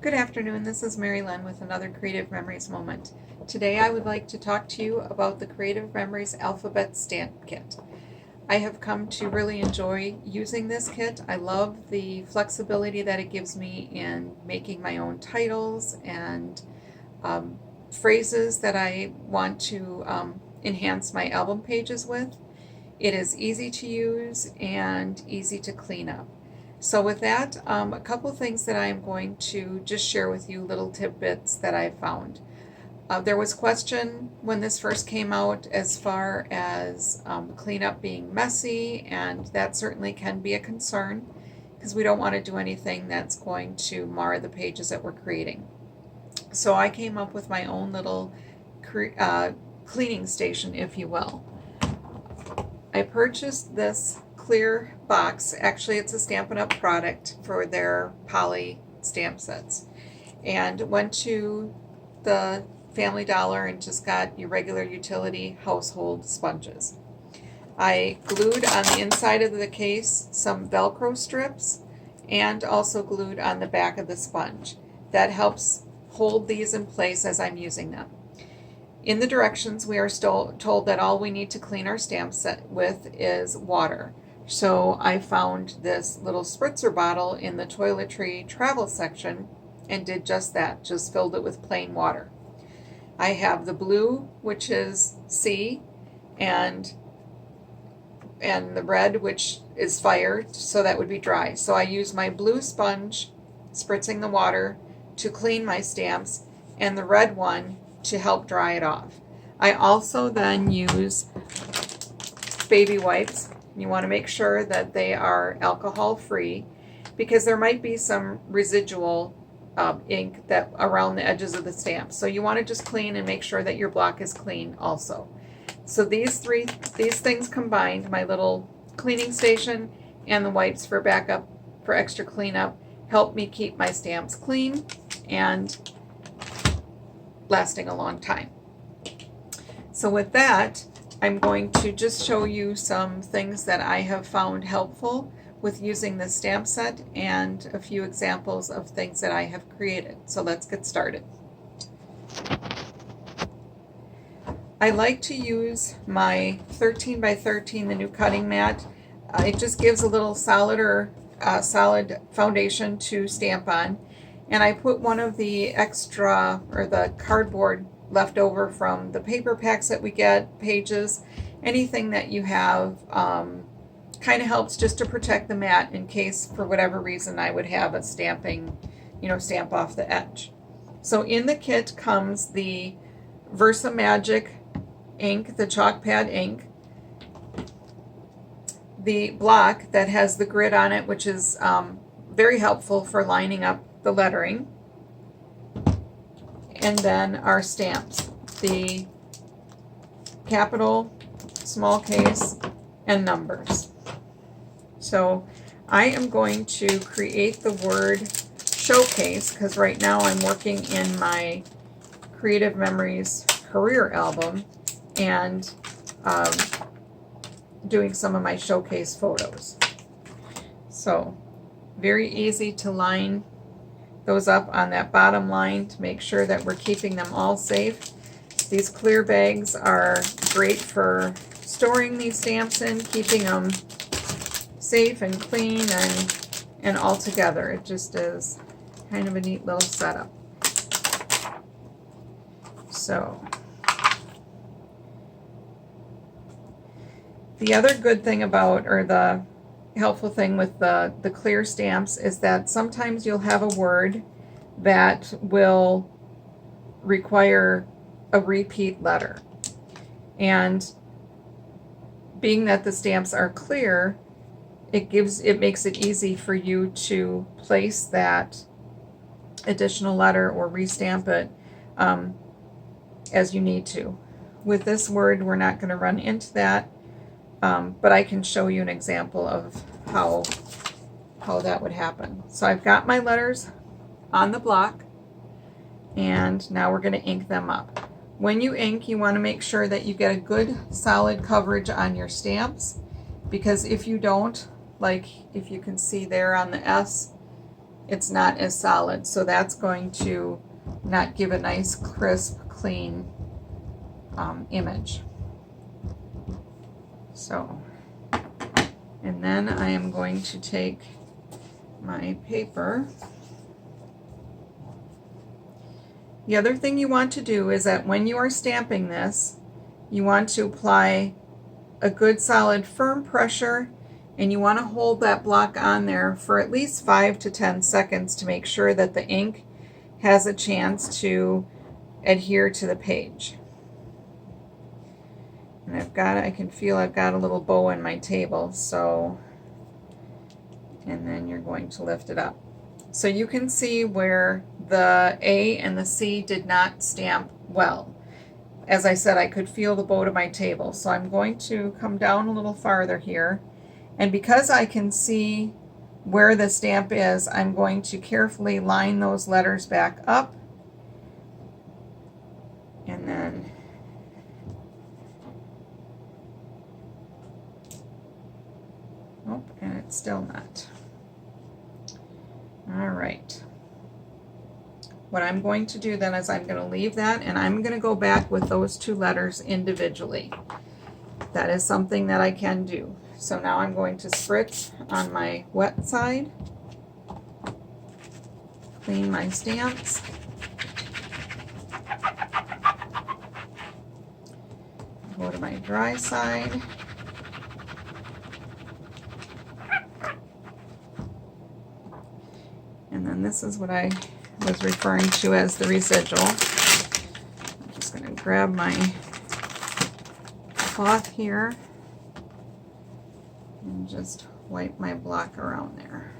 Good afternoon, this is Mary Lynn with another Creative Memories moment. Today I would like to talk to you about the Creative Memories Alphabet Stamp Kit. I have come to really enjoy using this kit. I love the flexibility that it gives me in making my own titles and phrases that I want to enhance my album pages with. It is easy to use and easy to clean up. So with that, a couple things that I'm going to just share with you, little tidbits that I found. There was question when this first came out as far as cleanup being messy, and that certainly can be a concern because we don't want to do anything that's going to mar the pages that we're creating. So I came up with my own little cleaning station, if you will. I purchased this clear box. Actually, it's a Stampin' Up! Product for their poly stamp sets. And went to the Family Dollar and just got your regular utility household sponges. I glued on the inside of the case some Velcro strips and also glued on the back of the sponge. That helps hold these in place as I'm using them. In the directions, we are still told that all we need to clean our stamp set with is water. So I found this little spritzer bottle in the toiletry travel section and did just that, just filled it with plain water. I have the blue, which is C, and the red, which is fire, so that would be dry. So I use my blue sponge, spritzing the water, to clean my stamps, and the red one to help dry it off. I also then use baby wipes. You want to make sure that they are alcohol free because there might be some residual ink that around the edges of the stamp. So you want to just clean and make sure that your block is clean also. So these things combined, my little cleaning station and the wipes for backup, for extra cleanup, help me keep my stamps clean and lasting a long time. So with that, I'm going to just show you some things that I have found helpful with using this stamp set and a few examples of things that I have created. So let's get started. I like to use my 13 by 13, the new cutting mat. It just gives a little solid foundation to stamp on. And I put one of the extra, or the cardboard left over from the paper packs that we get, pages, anything that you have, kind of helps just to protect the mat in case for whatever reason I would have a stamping, stamp off the edge. So in the kit comes the Versa Magic ink, the chalk pad ink, the block that has the grid on it, which is very helpful for lining up the lettering, and then our stamps, the capital, small case, and numbers. So I am going to create the word showcase because right now I'm working in my Creative Memories career album and doing some of my showcase photos. So very easy to line those up on that bottom line to make sure that we're keeping them all safe. These clear bags are great for storing these stamps in, keeping them safe and clean and all together. It just is kind of a neat little setup. So the other good thing about, or the helpful thing with the clear stamps, is that sometimes you'll have a word that will require a repeat letter. And being that the stamps are clear, it makes it easy for you to place that additional letter or restamp it as you need to. With this word, we're not going to run into that. But I can show you an example of how that would happen. So I've got my letters on the block, and now we're going to ink them up. When you ink, you want to make sure that you get a good solid coverage on your stamps, because if you don't, like if you can see there on the S, it's not as solid. So that's going to not give a nice, crisp, clean image. So, and then I am going to take my paper. The other thing you want to do is that when you are stamping this, you want to apply a good solid firm pressure, and you want to hold that block on there for at least 5 to 10 seconds to make sure that the ink has a chance to adhere to the page. And I can feel I've got a little bow in my table, so, and then you're going to lift it up. So you can see where the A and the C did not stamp well. As I said, I could feel the bow to my table. So I'm going to come down a little farther here. And because I can see where the stamp is, I'm going to carefully line those letters back up. And then and it's still not. All right. What I'm going to do then is I'm going to leave that, and I'm going to go back with those two letters individually. That is something that I can do. So now I'm going to spritz on my wet side, clean my stamps, go to my dry side, and then this is what I was referring to as the residual. I'm just going to grab my cloth here and just wipe my block around there.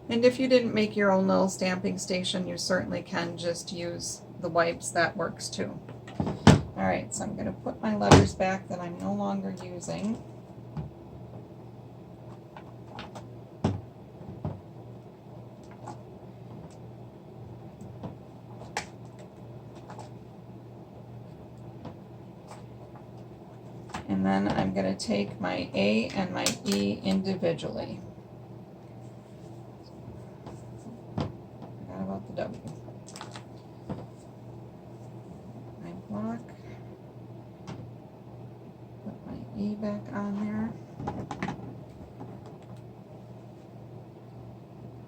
And if you didn't make your own little stamping station, you certainly can just use the wipes. That works too. All right, so I'm going to put my letters back that I'm no longer using. And then I'm going to take my A and my E individually. Forgot about the W. My block. Put my E back on there. I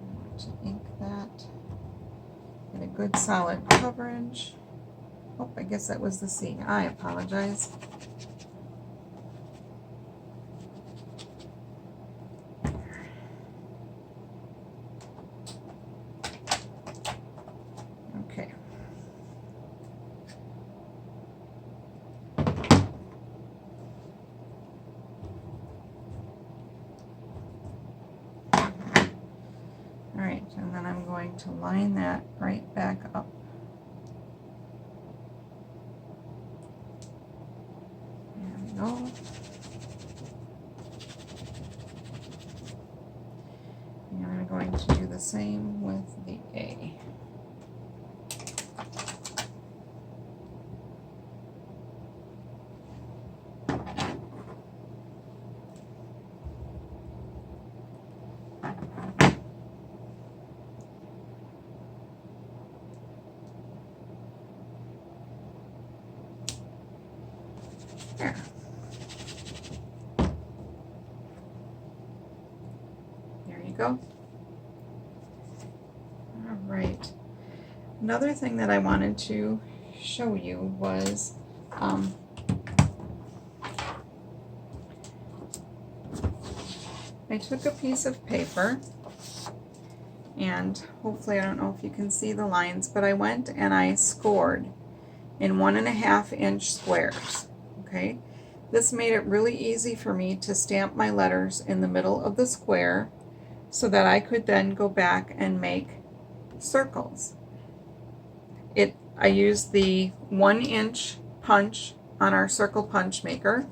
want to ink that. Get a good solid coverage. Oh, I guess that was the C. I apologize. Okay. All right, and then I'm going to line that right back up. There we go. And I'm going to do the same with the A. There. There you go. All right. Another thing that I wanted to show you was I took a piece of paper, and hopefully I don't know if you can see the lines, but I went and I scored in 1.5 inch squares. Okay, this made it really easy for me to stamp my letters in the middle of the square so that I could then go back and make circles. I used the 1 inch punch on our circle punch maker.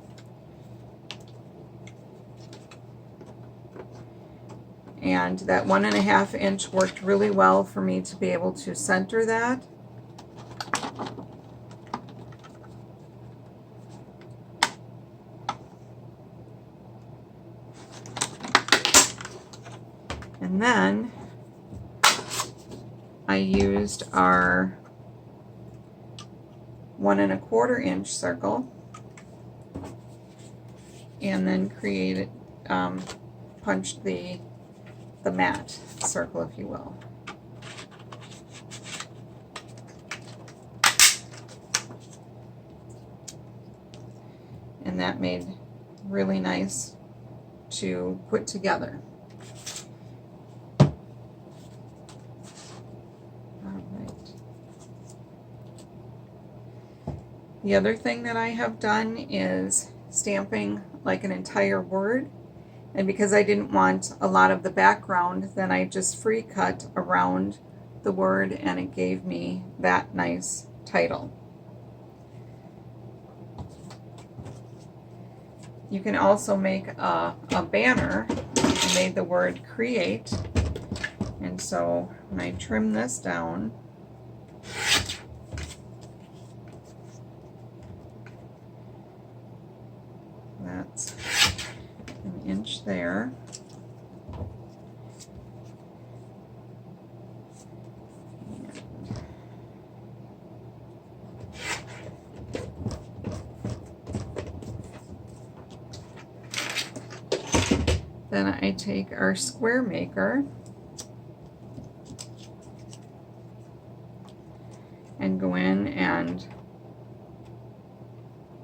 And that 1.5 inch worked really well for me to be able to center that. And then I used our 1 1/4 inch circle and then punched the mat circle, if you will. And that made really nice to put together. The other thing that I have done is stamping like an entire word, and because I didn't want a lot of the background, then I just free cut around the word and it gave me that nice title. You can also make a banner. I made the word create, and so when I trim this down, that's 1 inch there. Then I take our square maker and go in and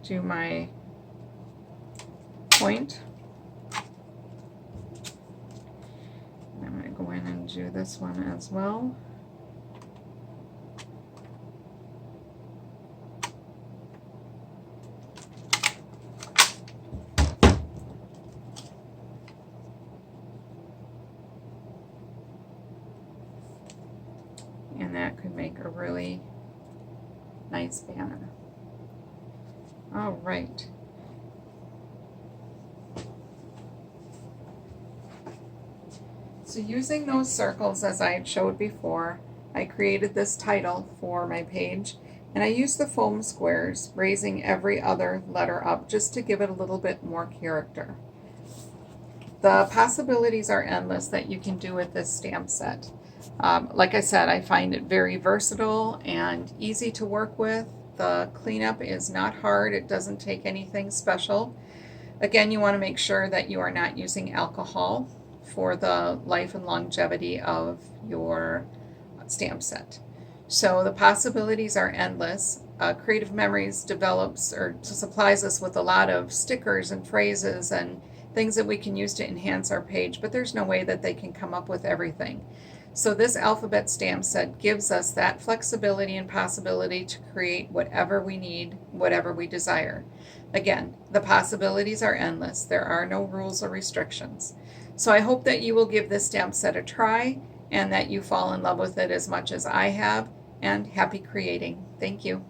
do my point. I'm going to go in and do this one as well. And that could make a really nice banner. All right. So using those circles as I had showed before, I created this title for my page, and I used the foam squares, raising every other letter up just to give it a little bit more character. The possibilities are endless that you can do with this stamp set. Like I said, I find it very versatile and easy to work with. The cleanup is not hard. It doesn't take anything special. Again, you want to make sure that you are not using alcohol for the life and longevity of your stamp set. So the possibilities are endless. Creative Memories develops or supplies us with a lot of stickers and phrases and things that we can use to enhance our page, but there's no way that they can come up with everything. So this alphabet stamp set gives us that flexibility and possibility to create whatever we need, whatever we desire. Again, the possibilities are endless. There are no rules or restrictions. So I hope that you will give this stamp set a try and that you fall in love with it as much as I have, and happy creating. Thank you.